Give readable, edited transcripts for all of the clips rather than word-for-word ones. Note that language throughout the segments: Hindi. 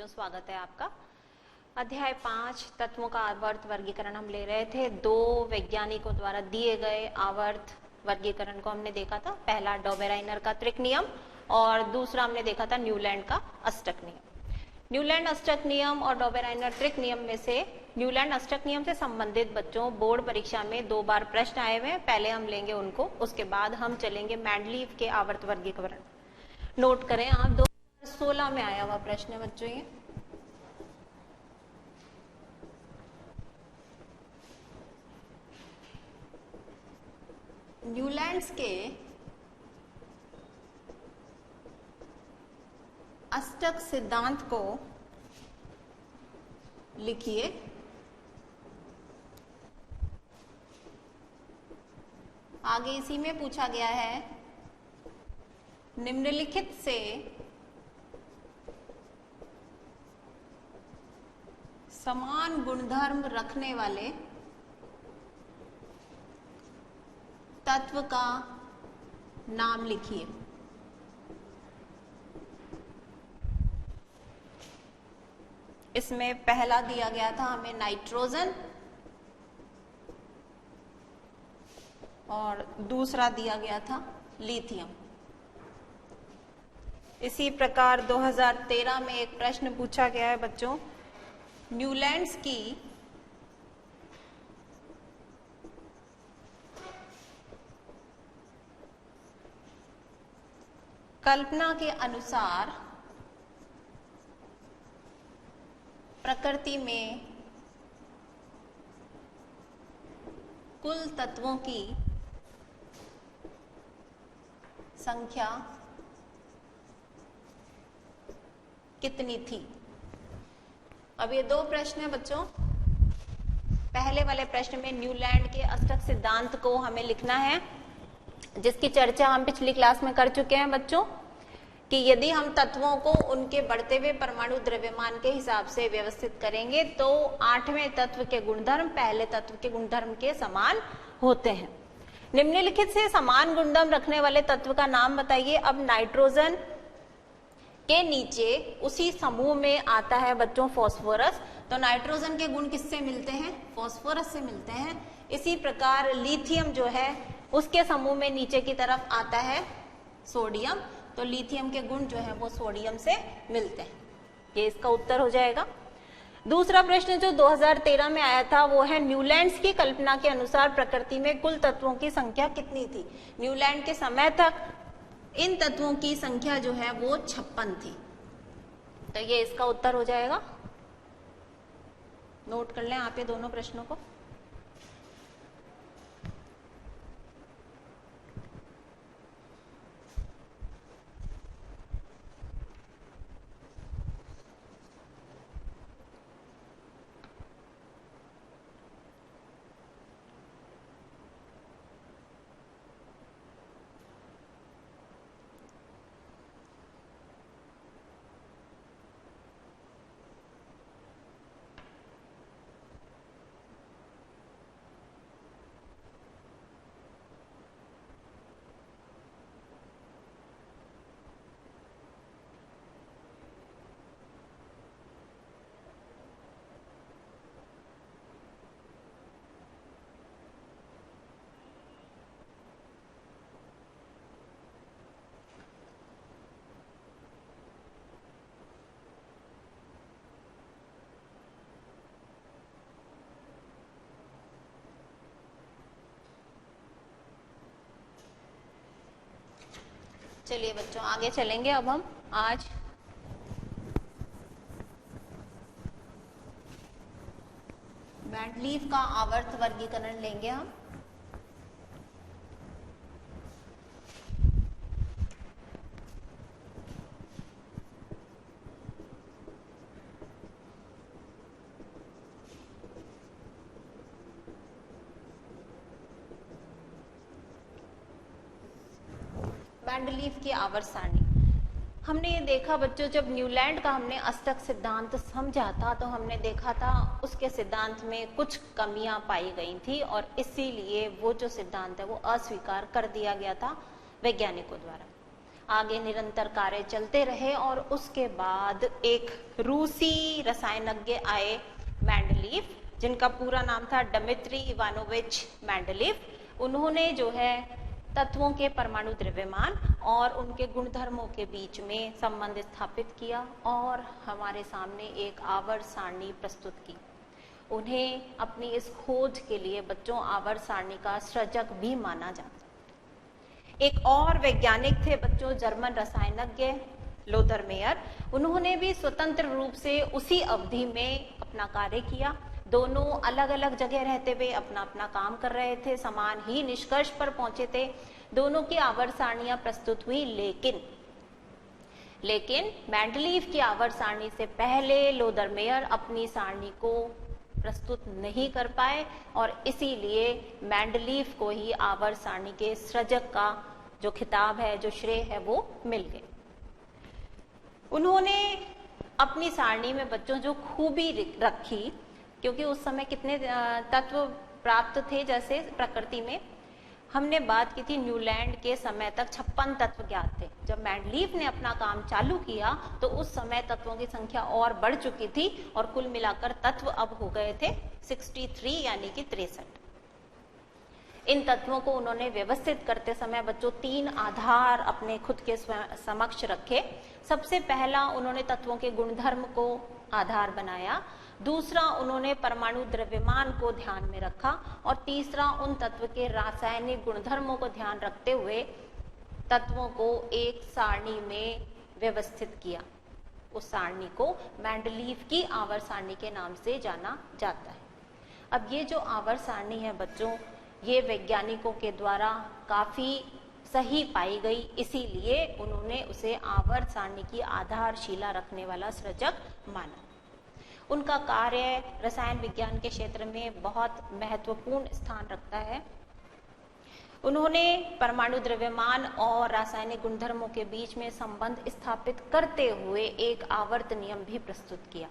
बच्चों, स्वागत है आपका। अध्याय 5 तत्वों का आवर्त वर्गीकरण हम ले रहे थे। दो वैज्ञानिकों द्वारा दिए गए आवर्त वर्गीकरण को हमने देखा था। पहला डॉबेराइनर का त्रिक नियम और दूसरा हमने देखा था न्यूलैंड का अष्टक नियम। न्यूलैंड अष्टक नियम और डॉबेराइनर त्रिक नियम में से न्यूलैंड अष्टक नियम से संबंधित बच्चों बोर्ड परीक्षा में 2 बार प्रश्न आए हुए हैं। पहले हम लेंगे उनको, उसके बाद हम चलेंगे मेंडलीव के आवर्त वर्गीकरण। नोट करें आप, 2016 में आया हुआ प्रश्न है बच्चों ये। न्यूलैंड्स के अष्टक सिद्धांत को लिखिए। आगे इसी में पूछा गया है, निम्नलिखित से समान गुणधर्म रखने वाले तत्व का नाम लिखिए। इसमें पहला दिया गया था हमें नाइट्रोजन और दूसरा दिया गया था लिथियम। इसी प्रकार 2013 में एक प्रश्न पूछा गया है बच्चों, न्यूलैंड्स की कल्पना के अनुसार प्रकृति में कुल तत्वों की संख्या कितनी थी। अब ये 2 प्रश्न है बच्चों। पहले वाले प्रश्न में न्यूलैंड के अष्टक सिद्धांत को हमें लिखना है, जिसकी चर्चा हम पिछली क्लास में कर चुके हैं बच्चों, कि यदि हम तत्वों को उनके बढ़ते हुए परमाणु द्रव्यमान के हिसाब से व्यवस्थित करेंगे तो 8वें तत्व के गुणधर्म पहले तत्व के गुणधर्म के समान होते हैं। निम्नलिखित से समान गुणधर्म रखने वाले तत्व का नाम बताइए। अब नाइट्रोजन के नीचे उसी समूह में आता है बच्चों फास्फोरस, तो नाइट्रोजन के गुण किससे मिलते हैं? फास्फोरस से मिलते हैं। इसी प्रकार लिथियम जो है उसके समूह में नीचे की तरफ आता है सोडियम, तो लिथियम के गुण जो है वो सोडियम से मिलते हैं। ये इसका उत्तर हो जाएगा। दूसरा प्रश्न जो 2013 में आया था वो है, न्यूलैंड्स की कल्पना के अनुसार प्रकृति में कुल तत्वों की संख्या कितनी थी। न्यूलैंड के समय तक इन तत्वों की संख्या जो है वो 56 थी, तो ये इसका उत्तर हो जाएगा। नोट कर लें आप ये दोनों प्रश्नों को। चलिए बच्चों आगे चलेंगे। अब हम आज मेंडलीव का आवर्त वर्गीकरण लेंगे हम। मेंडलीव की आवर्त सारणी हमने ये देखा बच्चों, जब न्यूलैंड का हमने अष्टक सिद्धांत समझा था तो हमने देखा था उसके सिद्धांत में कुछ कमियां पाई गई थी और इसीलिए वो जो सिद्धांत है वो अस्वीकार कर दिया गया था वैज्ञानिकों द्वारा। आगे निरंतर कार्य चलते रहे और उसके बाद एक रूसी रसायनज्ञ आए, मेंडलीव, जिनका पूरा नाम था डिमित्री इवानोविच मेंडलीव। उन्होंने जो है तत्वों के परमाणु द्रव्यमान और उनके गुणधर्मों के बीच में संबंध स्थापित किया और हमारे सामने एक आवर्त सारणी प्रस्तुत की। उन्हें अपनी इस खोज के लिए बच्चों आवर्त सारणी का सृजक भी माना जाता है। एक और वैज्ञानिक थे बच्चों, जर्मन रसायनज्ञ लोथर मेयर। उन्होंने भी स्वतंत्र रूप से उसी अवधि में अपना कार्य किया। दोनों अलग अलग जगह रहते हुए अपना अपना काम कर रहे थे, समान ही निष्कर्ष पर पहुंचे थे। दोनों की आवर्त सारणियां प्रस्तुत हुई, लेकिन मेंडलीव की आवर्त सारणी से पहले लोथर मेयर अपनी सारणी को प्रस्तुत नहीं कर पाए और इसीलिए मेंडलीव को ही आवर्त सारणी के सृजक का जो खिताब है, जो श्रेय है, वो मिल गए। उन्होंने अपनी सारणी में बच्चों जो खूबी रखी, क्योंकि उस समय कितने तत्व प्राप्त थे, जैसे प्रकृति में हमने बात की थी, न्यूलैंड के समय तक 56 तत्व ज्ञात थे। जब मेंडलीव ने अपना काम चालू किया तो उस समय तत्वों की संख्या और बढ़ चुकी थी और कुल मिलाकर तत्व अब हो गए थे 63, यानी कि 63। इन तत्वों को उन्होंने व्यवस्थित करते समय बच्चों 3 आधार अपने खुद के समक्ष रखे। सबसे पहला उन्होंने तत्वों के गुणधर्म को आधार बनाया, दूसरा उन्होंने परमाणु द्रव्यमान को ध्यान में रखा और तीसरा उन तत्व के रासायनिक गुणधर्मों को ध्यान रखते हुए तत्वों को एक सारणी में व्यवस्थित किया। उस सारणी को मेंडलीव की आवर्त सारणी के नाम से जाना जाता है। अब ये जो आवर्त सारणी है बच्चों, ये वैज्ञानिकों के द्वारा काफी सही पाई गई, इसीलिए उन्होंने उसे आवर्त सारणी की आधारशिला रखने वाला सृजक माना। उनका कार्य रसायन विज्ञान के क्षेत्र में बहुत महत्वपूर्ण स्थान रखता है। उन्होंने परमाणु द्रव्यमान और रासायनिक गुणधर्मों के बीच में संबंध स्थापित करते हुए एक आवर्त नियम भी प्रस्तुत किया।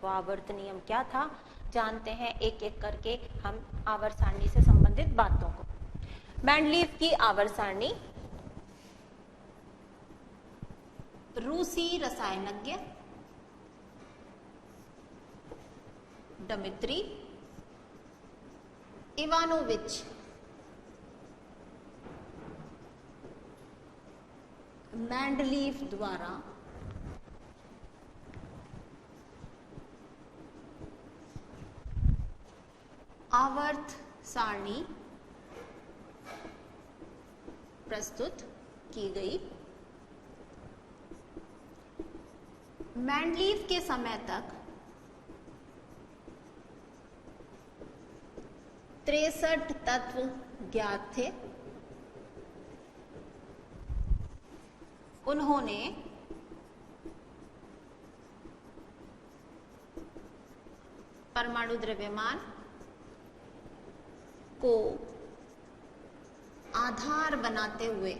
वो आवर्त नियम क्या था, जानते हैं एक एक करके हम आवर्त सारणी से संबंधित बातों को। मेंडलीव की आवर्त सारणी, रूसी रसायनज्ञ डिमित्री इवानोविच मेंडलीव द्वारा आवर्त सारणी प्रस्तुत की गई। मेंडलीव के समय तक 63 तत्व ज्ञात थे। उन्होंने परमाणु द्रव्यमान को आधार बनाते हुए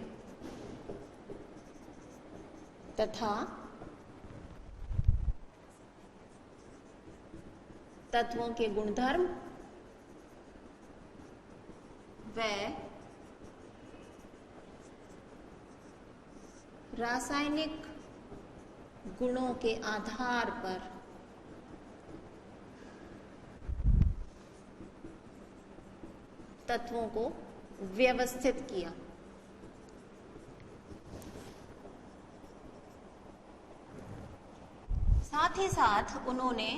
तथा तत्वों के गुणधर्म व रासायनिक गुणों के आधार पर तत्वों को व्यवस्थित किया। साथ ही साथ उन्होंने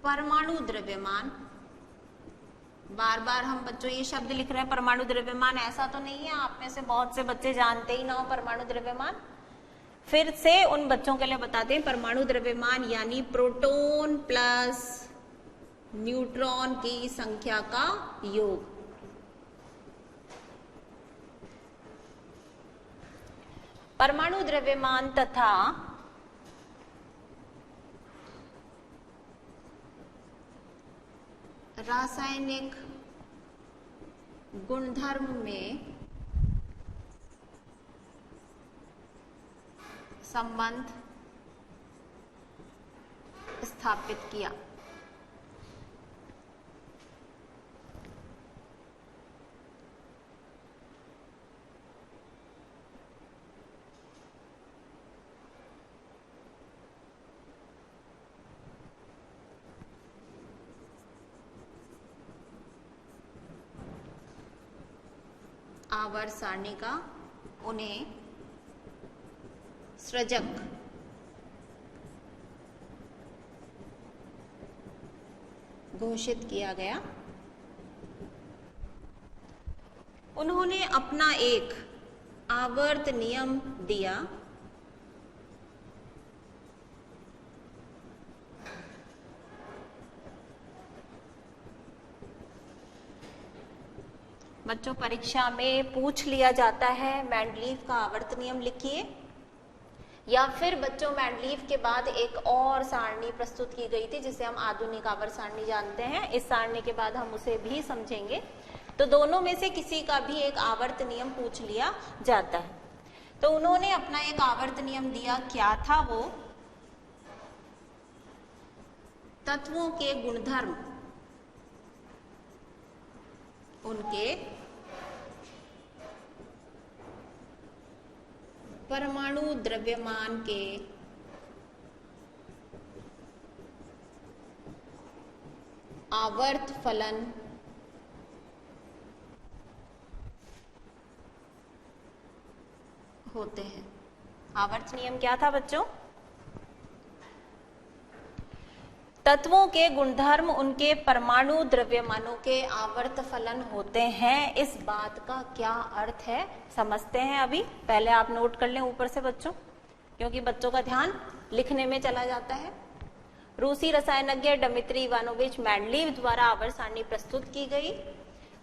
परमाणु द्रव्यमान, बार बार हम बच्चों ये शब्द लिख रहे हैं परमाणु द्रव्यमान, ऐसा तो नहीं है आप में से बहुत से बच्चे जानते ही ना हो परमाणु द्रव्यमान। फिर से उन बच्चों के लिए बताते हैं, परमाणु द्रव्यमान यानी प्रोटॉन प्लस न्यूट्रॉन की संख्या का योग। परमाणु द्रव्यमान तथा रासायनिक गुणधर्म में संबंध स्थापित किया। आवर्त सारणी का उन्हें सृजक घोषित किया गया। उन्होंने अपना एक आवर्त नियम दिया। बच्चों परीक्षा में पूछ लिया जाता है मेंडलीव का आवर्त नियम लिखिए, या फिर बच्चों मेंडलीव के बाद एक और सारणी प्रस्तुत की गई थी जिसे हम आधुनिक आवर्त सारणी जानते हैं। इस सारणी के बाद हम उसे भी समझेंगे। तो दोनों में से किसी का भी एक आवर्त नियम पूछ लिया जाता है। तो उन्होंने अपना एक आवर्त नियम दिया। क्या था वो? तत्वों के गुणधर्म उनके परमाणु द्रव्यमान के आवर्त फलन होते हैं। आवर्त नियम क्या था बच्चों? तत्वों के गुणधर्म उनके परमाणु द्रव्यमानों के आवर्त फलन होते हैं। इस बात का क्या अर्थ है समझते हैं अभी। पहले आप नोट कर लें ऊपर से बच्चों, क्योंकि बच्चों का ध्यान लिखने में चला जाता है। रूसी रसायनज्ञ डिमित्री इवानोविच मेंडलीव द्वारा आवर्त सारणी प्रस्तुत की गई।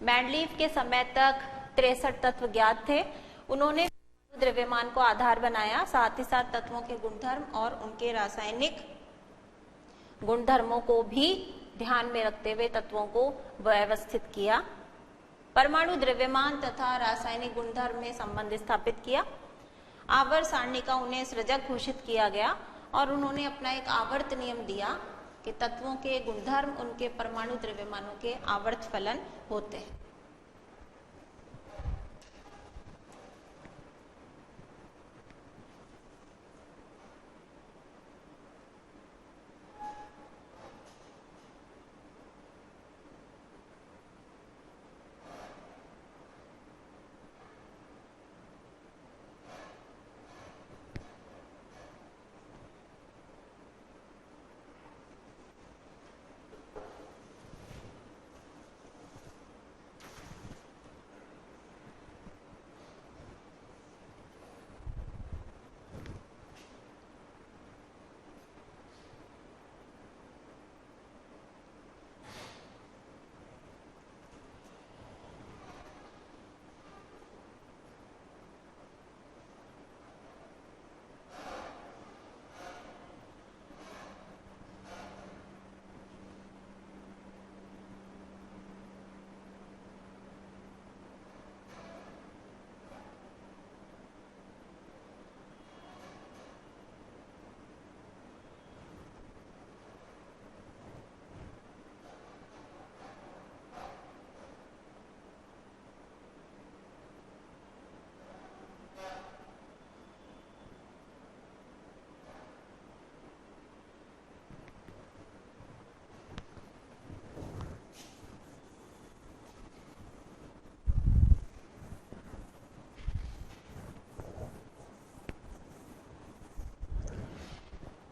मेंडलीव के समय तक 63 तत्व ज्ञात थे। उन्होंने द्रव्यमान को आधार बनाया, साथ ही साथ तत्वों के गुणधर्म और उनके रासायनिक गुणधर्मों को भी ध्यान में रखते हुए तत्वों को व्यवस्थित किया। परमाणु द्रव्यमान तथा रासायनिक गुणधर्म में संबंध स्थापित किया। आवर्त सारणी का उन्हें सृजक घोषित किया गया और उन्होंने अपना एक आवर्त नियम दिया कि तत्वों के गुणधर्म उनके परमाणु द्रव्यमानों के आवर्त फलन होते हैं।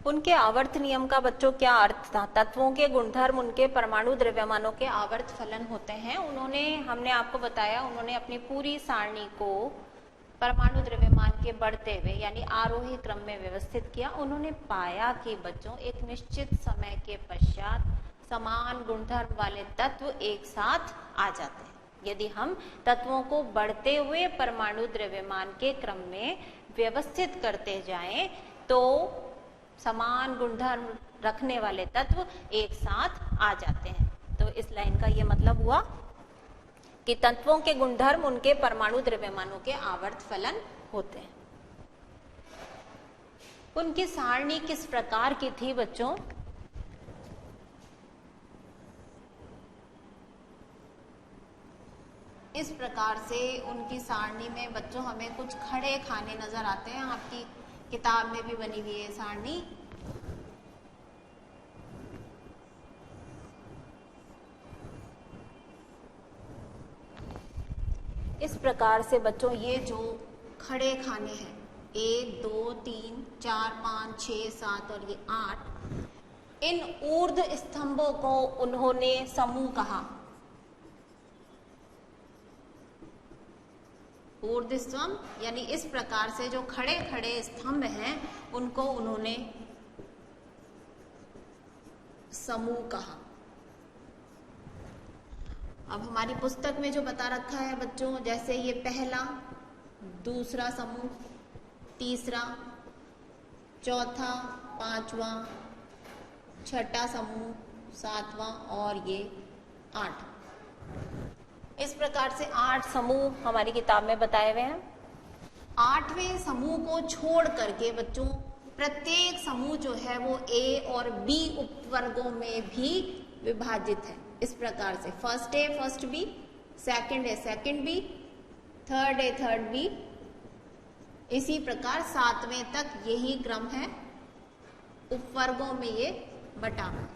उनके आवर्त नियम का बच्चों क्या अर्थ था? तत्वों के गुणधर्म उनके परमाणु द्रव्यमानों के आवर्त फलन होते हैं। हमने आपको बताया, उन्होंने अपनी पूरी सारणी को परमाणु द्रव्यमान के बढ़ते हुए यानी आरोही क्रम में व्यवस्थित किया। उन्होंने पाया कि बच्चों एक निश्चित समय के पश्चात समान गुणधर्म वाले तत्व एक साथ आ जाते हैं। यदि हम तत्वों को बढ़ते हुए परमाणु द्रव्यमान के क्रम में व्यवस्थित करते जाएं तो समान गुणधर्म रखने वाले तत्व एक साथ आ जाते हैं। तो इस लाइन का ये मतलब हुआ कि तत्वों के गुणधर्म उनके परमाणु द्रव्यमानों के आवर्त फलन होते हैं। उनकी सारणी किस प्रकार की थी बच्चों? इस प्रकार से उनकी सारणी में बच्चों हमें कुछ खड़े खाने नजर आते हैं। आपकी किताब में भी बनी हुई है सारणी। इस प्रकार से बच्चों ये जो खड़े खाने हैं 1 2 3 4 5 6 7 और ये 8, इन ऊर्ध्व स्तंभों को उन्होंने समूह कहा। ऊर्ध्व स्तंभ यानी इस प्रकार से जो खड़े खड़े स्तंभ हैं उनको उन्होंने समूह कहा। अब हमारी पुस्तक में जो बता रखा है बच्चों, जैसे ये पहला, दूसरा समूह, तीसरा, चौथा, पांचवा, छठा समूह, सातवां और ये 8, इस प्रकार से 8 समूह हमारी किताब में बताए हुए हैं। 8वें समूह को छोड़ करके बच्चों प्रत्येक समूह जो है वो ए और बी उपवर्गों में भी विभाजित है। इस प्रकार से first A first B, second A second B, third A third B, इसी प्रकार 7वें तक यही क्रम है, उपवर्गों में ये बटा है।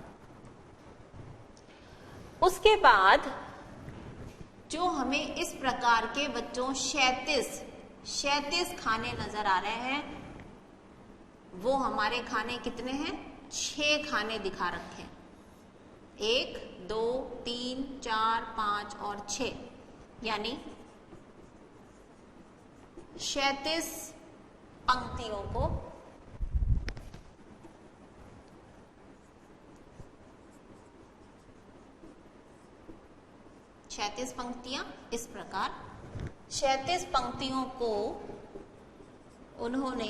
उसके बाद जो हमें इस प्रकार के बच्चों 36 खाने नजर आ रहे हैं, वो हमारे खाने कितने हैं? 6 खाने दिखा रखे हैं। 1 2 3 4 5 और 6, यानी 36 पंक्तियों को पंक्तियां इस प्रकार 36 पंक्तियों को उन्होंने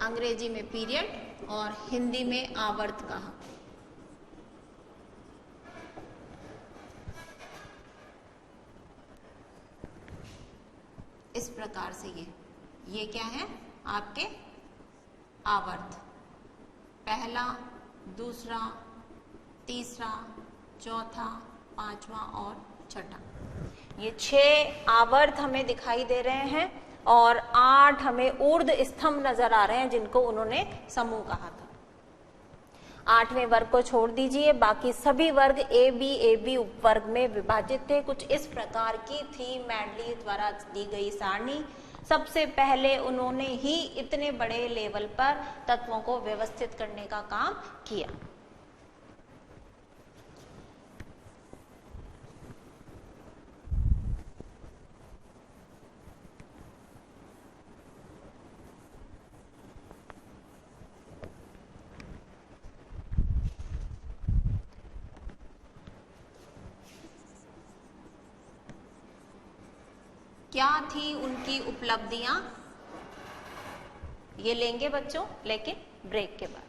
अंग्रेजी में पीरियड और हिंदी में आवर्त कहा। इस प्रकार से ये क्या है? आपके आवर्त, पहला, दूसरा, तीसरा, चौथा, पांचवा और छठा, ये 6 आवर्त हमें दिखाई दे रहे हैं और 8 हमें ऊर्ध्व स्तंभ नजर आ रहे हैं जिनको उन्होंने समूह कहा था। 8वें वर्ग को छोड़ दीजिए, बाकी सभी वर्ग ए बी उपवर्ग में विभाजित थे। कुछ इस प्रकार की थी मैडली द्वारा दी गई सारणी। सबसे पहले उन्होंने ही इतने बड़े लेवल पर तत्वों को व्यवस्थित करने का काम किया। क्या थी उनकी उपलब्धियां, ये लेंगे बच्चों, लेकिन ब्रेक के बाद।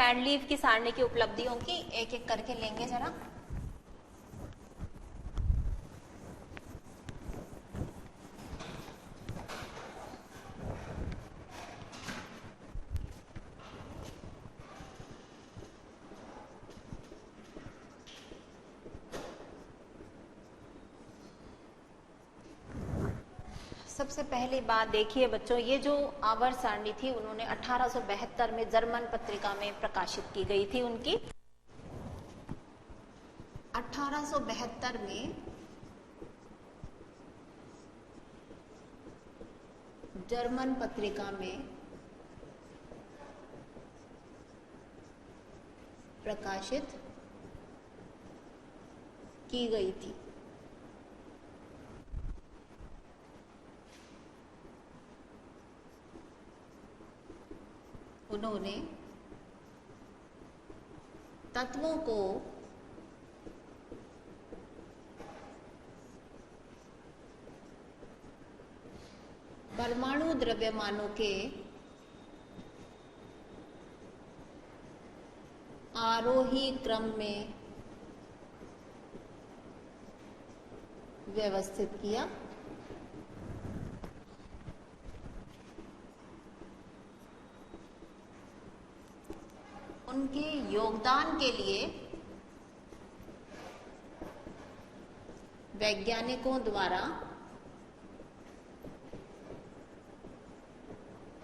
मैंडलीव की सारणी की उपलब्धियों की एक एक करके लेंगे जरा। सबसे पहली बात देखिए बच्चों, ये जो आवर्त सारणी थी उन्होंने 1872 में जर्मन पत्रिका में प्रकाशित की गई थी। उनकी 1872 में जर्मन पत्रिका में प्रकाशित की गई थी। उन्होंने तत्वों को परमाणु द्रव्यमानों के आरोही क्रम में व्यवस्थित किया। उनके योगदान के लिए वैज्ञानिकों द्वारा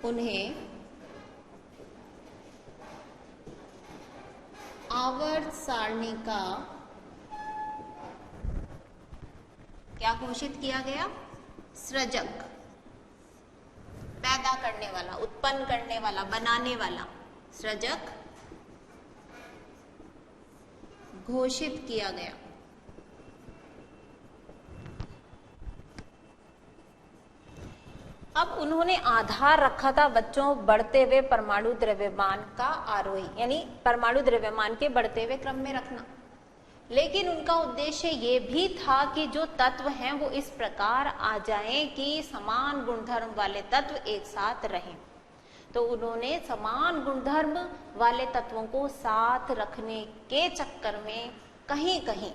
उन्हें आवर्त सारणी का क्या घोषित किया गया? सृजक, पैदा करने वाला, उत्पन्न करने वाला, बनाने वाला सृजक घोषित किया गया। अब उन्होंने आधार रखा था बच्चों बढ़ते हुए परमाणु द्रव्यमान का आरोही, यानी परमाणु द्रव्यमान के बढ़ते हुए क्रम में रखना। लेकिन उनका उद्देश्य ये भी था कि जो तत्व हैं वो इस प्रकार आ जाएं कि समान गुणधर्म वाले तत्व एक साथ रहें। तो उन्होंने समान गुणधर्म वाले तत्वों को साथ रखने के चक्कर में कहीं कहीं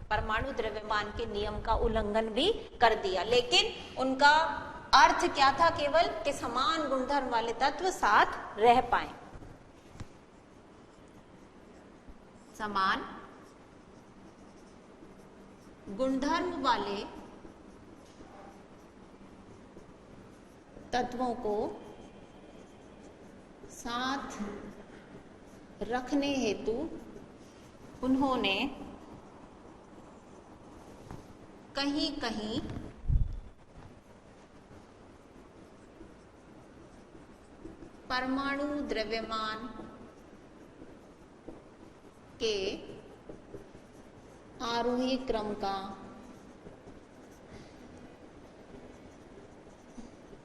परमाणु द्रव्यमान के नियम का उल्लंघन भी कर दिया। लेकिन उनका अर्थ क्या था? केवल कि समान गुणधर्म वाले तत्व साथ रह पाए। समान गुणधर्म वाले तत्वों को साथ रखने हेतु उन्होंने कहीं कहीं परमाणु द्रव्यमान के आरोही क्रम का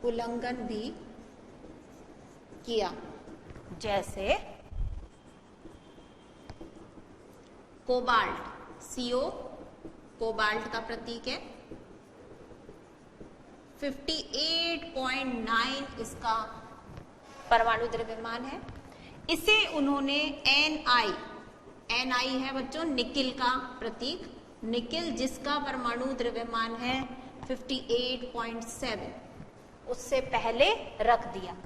उल्लंघन भी किया। जैसे कोबाल्ट, CO कोबाल्ट का प्रतीक है, 58.9 इसका परमाणु द्रव्यमान है। इसे उन्होंने Ni है बच्चों निकिल का प्रतीक, निकिल जिसका परमाणु द्रव्यमान है 58.7, उससे पहले रख दिया।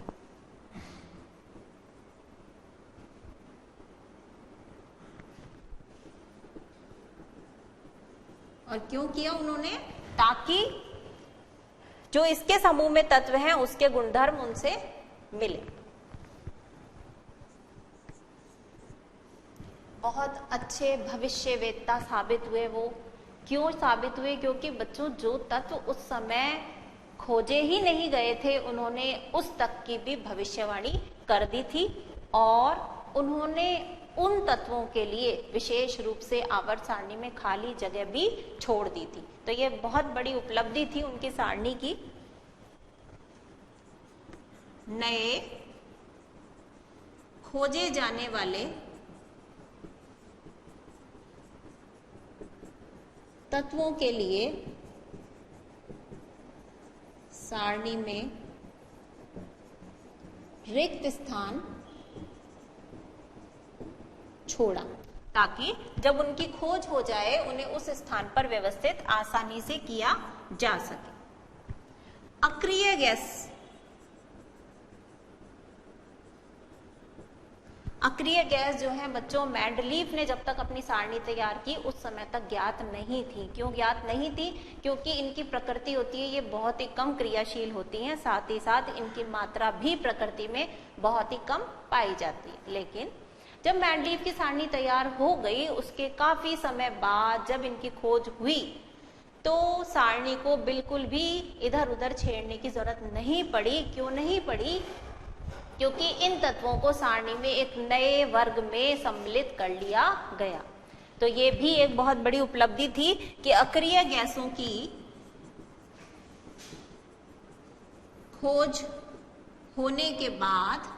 और क्यों किया उन्होंने? ताकि जो इसके समूह में तत्व हैं उसके गुणधर्म उनसे मिले। बहुत अच्छे भविष्यवेत्ता साबित हुए वो। क्यों साबित हुए? क्योंकि बच्चों जो तत्व उस समय खोजे ही नहीं गए थे उन्होंने उस तक की भी भविष्यवाणी कर दी थी और उन्होंने उन तत्वों के लिए विशेष रूप से आवर्त सारणी में खाली जगह भी छोड़ दी थी। तो ये बहुत बड़ी उपलब्धि थी उनकी सारणी की। नए खोजे जाने वाले तत्वों के लिए सारणी में रिक्त स्थान छोड़ा, ताकि जब उनकी खोज हो जाए उन्हें उस स्थान पर व्यवस्थित आसानी से किया जा सके। अक्रिय गैस, अक्रिय गैस जो है बच्चों, मेंडलीफ ने जब तक अपनी सारणी तैयार की उस समय तक ज्ञात नहीं थी। क्यों ज्ञात नहीं थी? क्योंकि इनकी प्रकृति होती है, ये बहुत ही कम क्रियाशील होती हैं, साथ ही साथ इनकी मात्रा भी प्रकृति में बहुत ही कम पाई जाती है। लेकिन जब मेंडलीफ की सारणी तैयार हो गई, उसके काफी समय बाद जब इनकी खोज हुई तो सारणी को बिल्कुल भी इधर उधर छेड़ने की जरूरत नहीं पड़ी। क्यों नहीं पड़ी? क्योंकि इन तत्वों को सारणी में एक नए वर्ग में सम्मिलित कर लिया गया। तो ये भी एक बहुत बड़ी उपलब्धि थी कि अक्रिय गैसों की खोज होने के बाद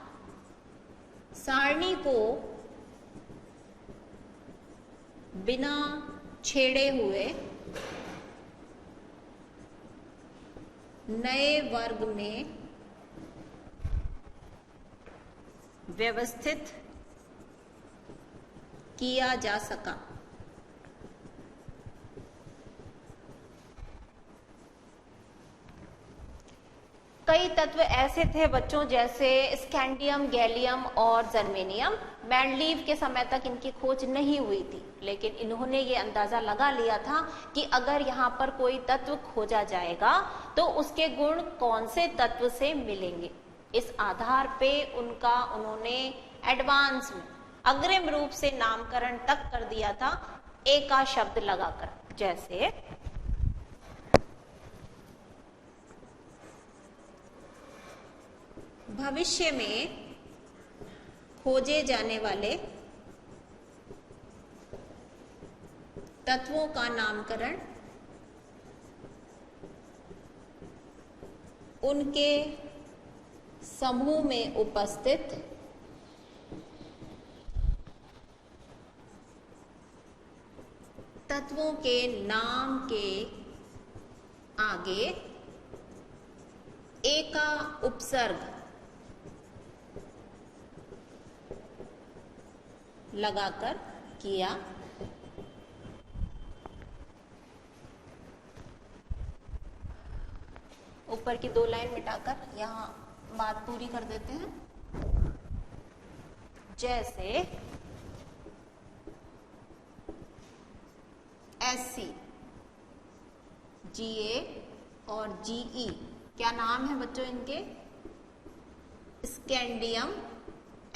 सारणी को बिना छेड़े हुए नए वर्ग में व्यवस्थित किया जा सका। कई तत्व ऐसे थे बच्चों, जैसे स्कैंडियम, गैलियम और जर्मेनियम। मेंडलीफ के समय तक इनकी खोज नहीं हुई थी, लेकिन इन्होंने ये अंदाजा लगा लिया था कि अगर यहाँ पर कोई तत्व खोजा जाएगा तो उसके गुण कौन से तत्व से मिलेंगे। इस आधार पे उन्होंने एडवांस में अग्रिम रूप से नामकरण तक कर दिया था, एका शब्द लगाकर। जैसे भविष्य में खोजे जाने वाले तत्वों का नामकरण उनके समूह में उपस्थित तत्वों के नाम के आगे एका उपसर्ग लगाकर किया। ऊपर की 2 लाइन मिटाकर यहां बात पूरी कर देते हैं। जैसे SC, GA और GE क्या नाम है बच्चों इनके? स्कैंडियम।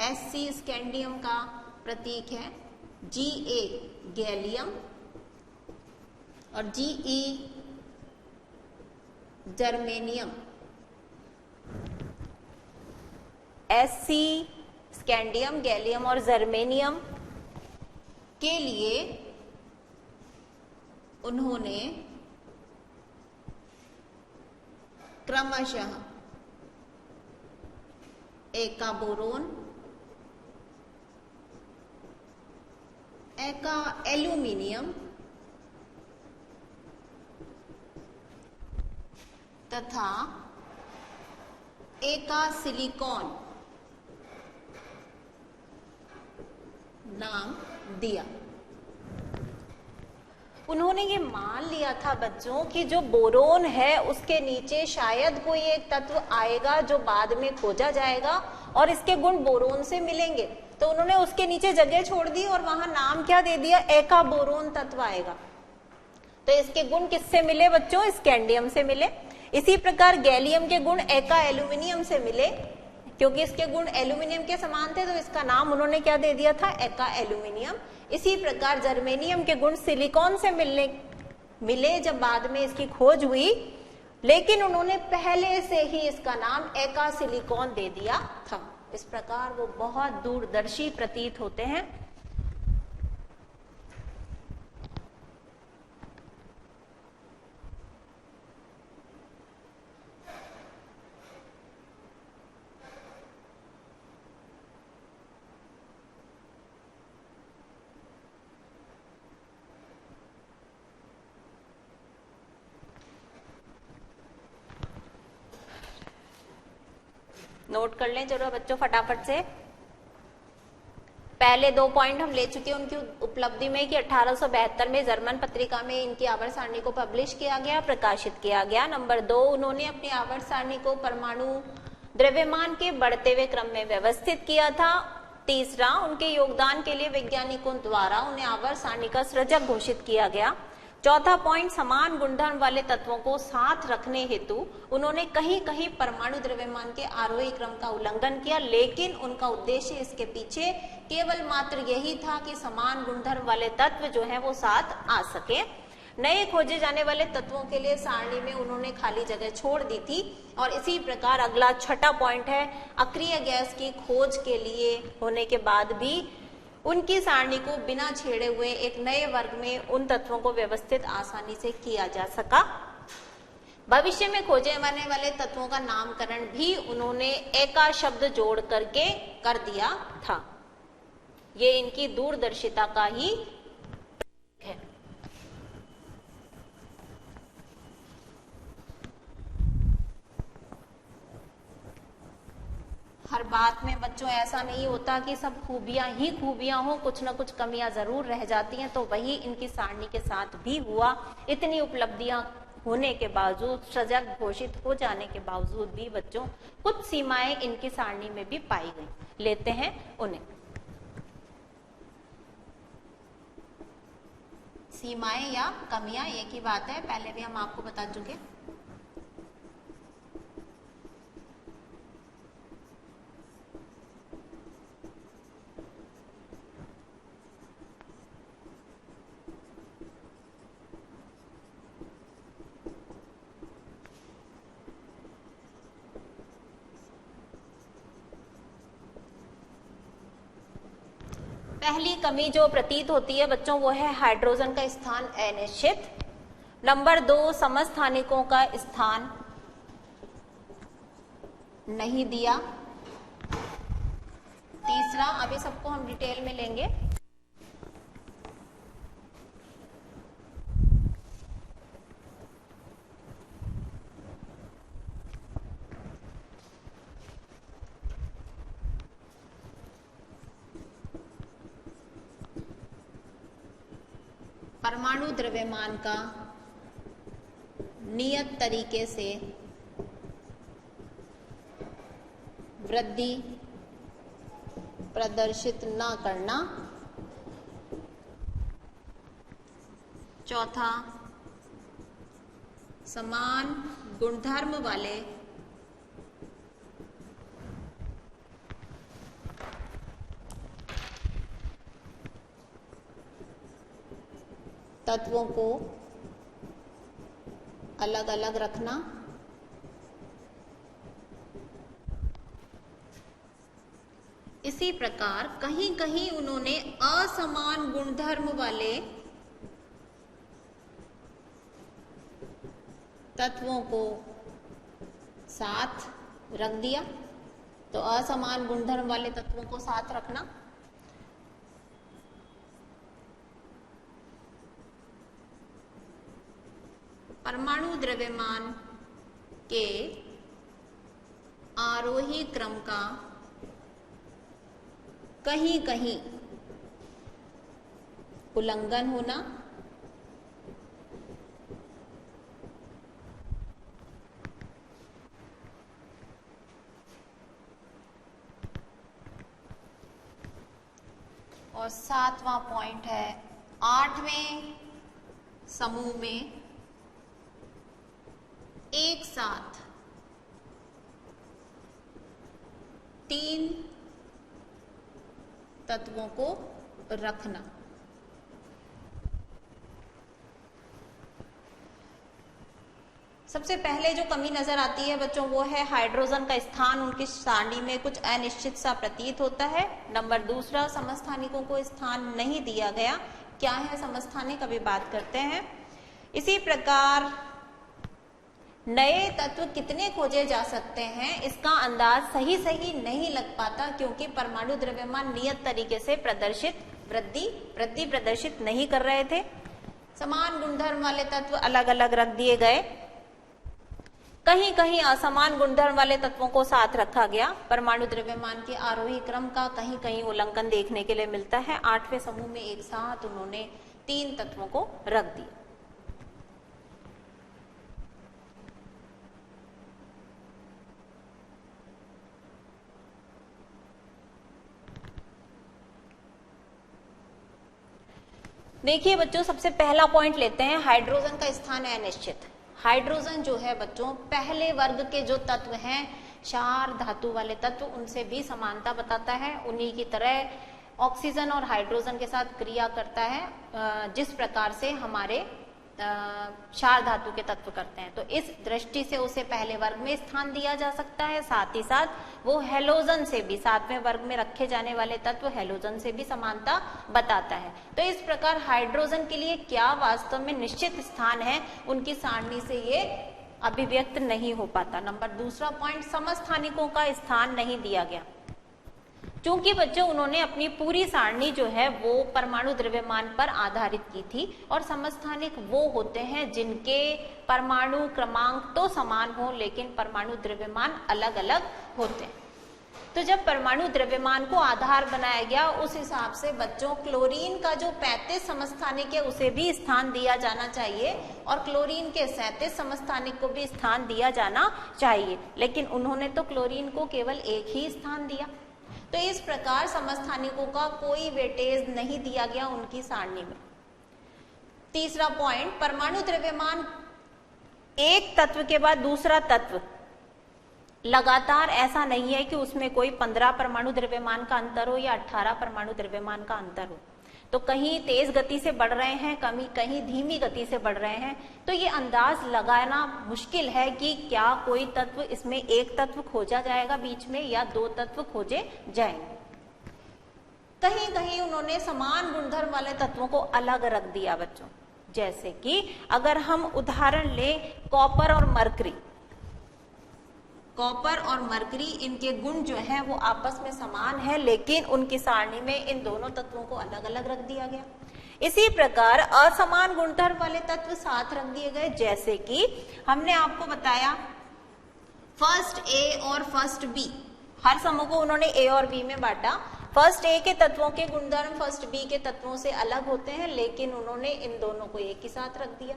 SC स्कैंडियम का प्रतीक है, GA गैलियम और GE germanium. SC scandium, gallium और जर्मेनियम के लिए उन्होंने क्रमशः एका बोरोन, एका एल्यूमिनियम तथा एका सिलिकॉन नाम दिया। उन्होंने ये मान लिया था बच्चों कि जो बोरोन है उसके नीचे शायद कोई एक तत्व आएगा जो बाद में खोजा जाएगा और इसके गुण बोरोन से मिलेंगे, तो उन्होंने उसके नीचे जगह छोड़ दी और वहां नाम क्या दे दिया? एका बोरोन तत्व आएगा। तो इसके गुण किससे मिले बच्चों? स्कैंडियम से मिले। इसी प्रकार गैलियम के गुण एका एल्यूमिनियम से मिले, क्योंकि इसके गुण एल्यूमिनियम के समान थे तो इसका नाम उन्होंने क्या दे दिया था? एका एल्यूमिनियम। इसी प्रकार जर्मेनियम के गुण सिलिकॉन से मिले जब बाद में इसकी खोज हुई, लेकिन उन्होंने पहले से ही इसका नाम एका सिलिकॉन दे दिया था। इस प्रकार वो बहुत दूरदर्शी प्रतीत होते हैं। नोट कर लें जरा बच्चों फटाफट से। पहले 2 पॉइंट हम ले चुके हैं उनकी उपलब्धि में कि 1872 में जर्मन पत्रिका में इनकी आवर्त सारणी को पब्लिश किया गया, प्रकाशित किया गया। नंबर 2, उन्होंने अपनी आवर्त सारणी को परमाणु द्रव्यमान के बढ़ते हुए क्रम में व्यवस्थित किया था। तीसरा, उनके योगदान के लिए वैज्ञानिकों द्वारा उन्हें आवर्त सारणी का सृजक घोषित किया गया। चौथा पॉइंट, समान गुणधर्म वाले तत्वों को साथ रखने हेतु उन्होंने कहीं कहीं परमाणु द्रव्यमान के आरोही क्रम का उल्लंघन किया, लेकिन उनका उद्देश्य इसके पीछे केवल मात्र यही था कि समान गुणधर्म वाले तत्व जो है वो साथ आ सके। नए खोजे जाने वाले तत्वों के लिए सारणी में उन्होंने खाली जगह छोड़ दी थी। और इसी प्रकार अगला छठा पॉइंट है, अक्रिय गैस की खोज के लिए होने के बाद भी उनकी सारणी को बिना छेड़े हुए एक नए वर्ग में उन तत्वों को व्यवस्थित आसानी से किया जा सका। भविष्य में खोजे जाने वाले तत्वों का नामकरण भी उन्होंने एका शब्द जोड़ करके कर दिया था। ये इनकी दूरदर्शिता का ही है। हर बात में बच्चों ऐसा नहीं होता कि सब खूबियां ही खूबियां हो, कुछ ना कुछ कमियां जरूर रह जाती हैं। तो वही इनकी सारणी के साथ भी हुआ। इतनी उपलब्धियां होने के बावजूद, सजग घोषित हो जाने के बावजूद भी बच्चों कुछ सीमाएं इनकी सारणी में भी पाई गई। लेते हैं उन्हें। सीमाएं या कमियां एक ही बात है, पहले भी हम आपको बता चुके। पहली कमी जो प्रतीत होती है बच्चों वो है हाइड्रोजन का स्थान अनिश्चित। नंबर 2, समस्थानिकों का स्थान नहीं दिया। तीसरा, अभी सबको हम डिटेल में लेंगे। परमाणु द्रव्यमान का नियत तरीके से वृद्धि प्रदर्शित न करना। चौथा, समान गुणधर्म वाले तत्वों को अलग अलग रखना। इसी प्रकार कहीं कहीं उन्होंने असमान गुणधर्म वाले तत्वों को साथ रख दिया। तो असमान गुणधर्म वाले तत्वों को साथ रखना। परमाणु द्रव्यमान के आरोही क्रम का कहीं कहीं उल्लंघन होना। और 7वां पॉइंट है, 8वें समूह में एक साथ 3 तत्वों को रखना। सबसे पहले जो कमी नजर आती है बच्चों वो है हाइड्रोजन का स्थान उनकी सारणी में कुछ अनिश्चित सा प्रतीत होता है। नंबर 2, समस्थानिकों को स्थान नहीं दिया गया। क्या है समस्थानिक, अभी बात करते हैं। इसी प्रकार नए तत्व कितने खोजे जा सकते हैं इसका अंदाज सही नहीं लग पाता, क्योंकि परमाणु द्रव्यमान नियत तरीके से वृद्धि प्रदर्शित नहीं कर रहे थे। समान गुणधर्म वाले तत्व अलग अलग रख दिए गए। कहीं कहीं असमान गुणधर्म वाले तत्वों को साथ रखा गया। परमाणु द्रव्यमान के आरोही क्रम का कहीं कहीं उल्लंघन देखने के लिए मिलता है। 8वें समूह में एक साथ उन्होंने 3 तत्वों को रख दिया। देखिए बच्चों, सबसे पहला पॉइंट लेते हैं, हाइड्रोजन का स्थान अनिश्चित। हाइड्रोजन जो है बच्चों, पहले वर्ग के जो तत्व हैं, क्षार धातु वाले तत्व, उनसे भी समानता बताता है। उन्हीं की तरह ऑक्सीजन और हाइड्रोजन के साथ क्रिया करता है जिस प्रकार से हमारे क्षार धातु के तत्व करते हैं। तो इस दृष्टि से उसे पहले वर्ग में स्थान दिया जा सकता है। साथ ही साथ वो हेलोजन से भी, 7वें वर्ग में रखे जाने वाले तत्व हेलोजन से भी समानता बताता है। तो इस प्रकार हाइड्रोजन के लिए क्या वास्तव में निश्चित स्थान है, उनकी सारणी से ये अभिव्यक्त नहीं हो पाता। नंबर दूसरा पॉइंट, समस्थानिकों का स्थान नहीं दिया गया। क्योंकि बच्चों उन्होंने अपनी पूरी सारणी जो है वो परमाणु द्रव्यमान पर आधारित की थी, और समस्थानिक वो होते हैं जिनके परमाणु क्रमांक तो समान हो लेकिन परमाणु द्रव्यमान अलग अलग होते हैं। तो जब परमाणु द्रव्यमान को आधार बनाया गया, उस हिसाब से बच्चों क्लोरीन का जो 35 समस्थानिक है उसे भी स्थान दिया जाना चाहिए, और क्लोरीन के 37 समस्थानिक को भी स्थान दिया जाना चाहिए, लेकिन उन्होंने तो क्लोरीन को केवल एक ही स्थान दिया। तो इस प्रकार समस्थानिकों का कोई वेटेज नहीं दिया गया उनकी सारणी में। तीसरा पॉइंट, परमाणु द्रव्यमान एक तत्व के बाद दूसरा तत्व लगातार ऐसा नहीं है कि उसमें कोई 15 परमाणु द्रव्यमान का अंतर हो या 18 परमाणु द्रव्यमान का अंतर हो। तो कहीं तेज गति से बढ़ रहे हैं, कहीं धीमी गति से बढ़ रहे हैं। तो ये अंदाज लगाना मुश्किल है कि क्या कोई तत्व, इसमें एक तत्व खोजा जाएगा बीच में या 2 तत्व खोजे जाएंगे। कहीं कहीं उन्होंने समान गुणधर्म वाले तत्वों को अलग रख दिया बच्चों। जैसे कि अगर हम उदाहरण लें कॉपर और मरकरी, कॉपर और मरकरी, इनके गुण जो है वो आपस में समान है, लेकिन उनकी सारणी में इन दोनों तत्वों को अलग अलग रख दिया गया। इसी प्रकार असमान गुणधर्म वाले तत्व साथ रख दिए गए। जैसे कि हमने आपको बताया फर्स्ट ए और फर्स्ट बी, हर समूह को उन्होंने ए और बी में बांटा। फर्स्ट ए के तत्वों के गुणधर्म फर्स्ट बी के तत्वों से अलग होते हैं, लेकिन उन्होंने इन दोनों को एक ही साथ रख दिया।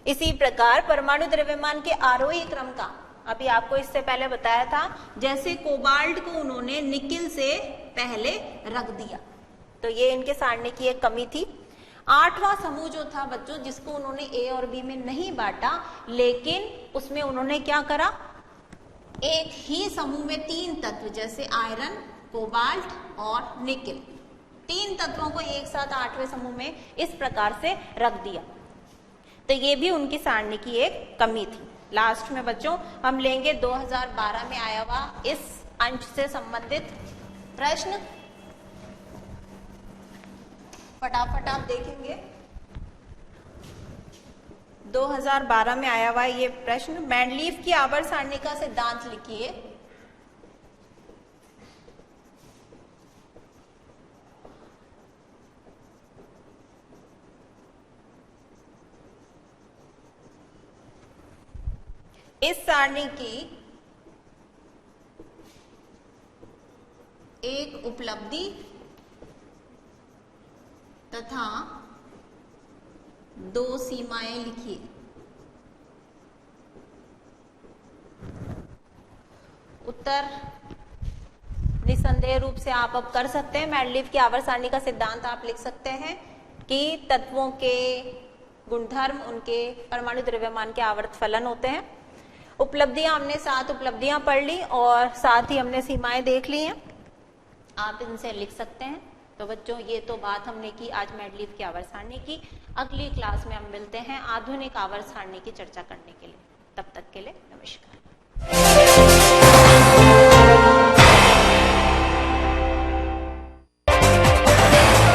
इसी प्रकार परमाणु द्रव्यमान के आरोही क्रम का अभी आपको इससे पहले बताया था, जैसे कोबाल्ट को उन्होंने निकिल से पहले रख दिया। तो ये इनके सारणी की एक कमी थी। 8वां समूह जो था बच्चों, जिसको उन्होंने ए और बी में नहीं बांटा, लेकिन उसमें उन्होंने क्या करा, एक ही समूह में 3 तत्व जैसे आयरन, कोबाल्ट और निकिल, 3 तत्वों को एक साथ 8वें समूह में इस प्रकार से रख दिया। तो ये भी उनकी सारणी की एक कमी थी। लास्ट में बच्चों हम लेंगे 2012 में आया हुआ इस अंश से संबंधित प्रश्न, फटाफट आप देखेंगे। 2012 में आया हुआ ये प्रश्न, मैंडलीफ की आवर्त सारणी का सिद्धांत लिखिए। इस सारणी की एक उपलब्धि तथा 2 सीमाएं लिखिए। उत्तर निसंदेह रूप से आप अब कर सकते हैं। मैंडलीफ की आवर्त सारणी का सिद्धांत आप लिख सकते हैं कि तत्वों के गुणधर्म उनके परमाणु द्रव्यमान के आवर्त फलन होते हैं। उपलब्धियां हमने 7 उपलब्धियां पढ़ ली और साथ ही हमने सीमाएं देख ली हैं, आप इनसे लिख सकते हैं। तो बच्चों ये तो बात हमने की आज मैंडलीफ की आवर्त सारणी की। अगली क्लास में हम मिलते हैं आधुनिक आवर्त सारणी की चर्चा करने के लिए। तब तक के लिए नमस्कार।